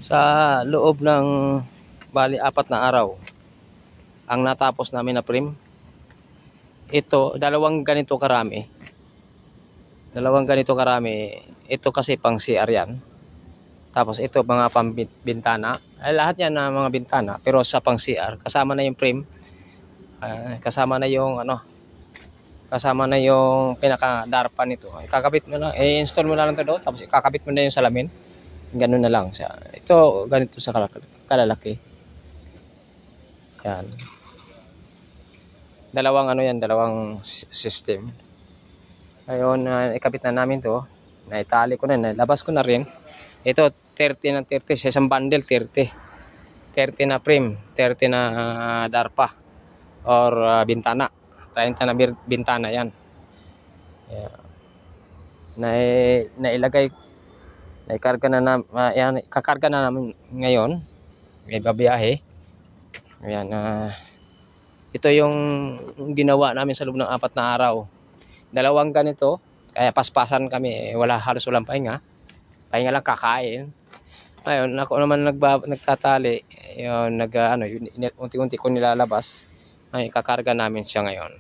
Sa loob ng bali 4 na araw ang natapos namin na frame. Ito, dalawang ganito karami. Ito kasi pang CR yan. Tapos ito mga pambintana. Ay, lahat yan na mga bintana, pero sa pang CR kasama na yung frame. Kasama na yung pinaka-darpa nito. Ikakabit mo na, i-install mo na lang 'to doon, tapos ikakabit mo na yung salamin. Ganun na lang siya. Ito ganito sa kalalaki. Yan. Dalawang system. Ayun, ikabit na namin 'to. Naitali ko na, nalabas ko na rin. Ito 30 ng 30 sa isang bundle, 30 na frame, 30 na darpa or bintana. 30 na bintana yan. Yeah. Naikarga na yan, kakarga na namin ngayon. May babiyahe. Ayan, ito yung ginawa namin sa loob ng 4 na araw. Dalawang ganito, kaya paspasan kami, halos walang pahinga. Pahinga lang kakain. Ngayon, ako naman nagtatali. Yun, unti-unti ko nilalabas. Ay, kakarga namin siya ngayon.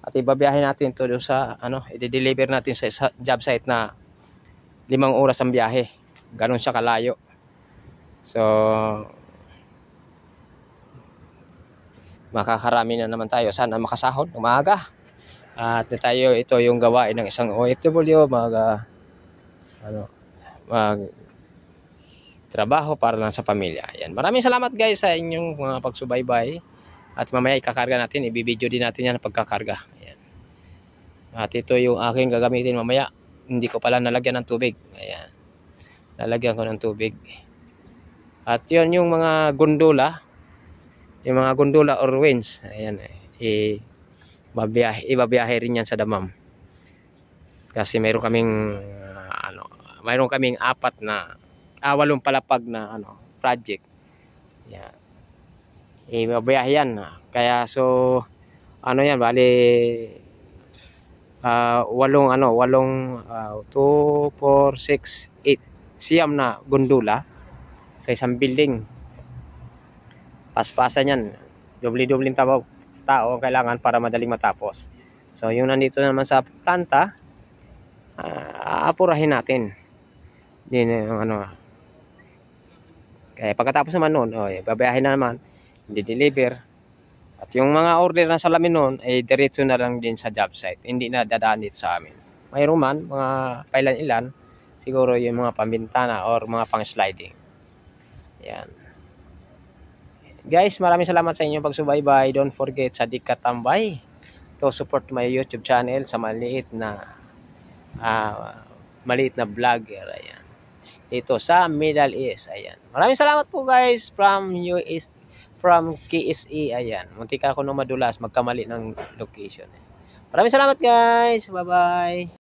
At ibabiyahin natin ito doon sa, i-deliver natin sa job site na 5 oras ang biyahe. Ganon siya kalayo. So, makakarami na naman tayo. Sana makasahod ng maaga. At tayo, ito yung gawain ng isang OFW, trabaho para lang sa pamilya. Ayan. Maraming salamat guys sa inyong mga pagsubaybay. At mamaya ikakarga natin, ibibideo din natin yan pagkakarga. Ayan. At ito yung aking gagamitin mamaya. Hindi ko pala nalagyan ng tubig. Ayan. Lalagyan ko ng tubig. At yun yung mga gondola. Yung mga gondola or winch. Ayan. Ibabiyahe rin yan sa Damam. Kasi mayroon kaming 8 palapag na project. Ayan. Ibabiyahe yan. Kaya yan, bali 8, 2, 4, 6, 8 siyam na gondola sa isang building. Paspasan yan, doble-dobleng tao kailangan para madaling matapos. So yung nandito naman sa planta, apurahin natin din kaya pagkatapos naman nun, babayahin na naman, di-deliver. At yung mga order na salamin nun, diretso na lang din sa job site. Hindi na dadaan dito sa amin. Mayroon man, mga pailan-ilan, siguro yung mga pambintana or mga pang-sliding. Yan. Guys, maraming salamat sa inyong pagsubaybay. Don't forget sa Dikatambay to support my YouTube channel sa maliit na vlogger. Ayan. Dito sa Middle East. Ayan. Maraming salamat po guys from KSA. Ayan. Muntik ako nung madulas magkamali ng location. Maraming salamat guys. Bye-bye.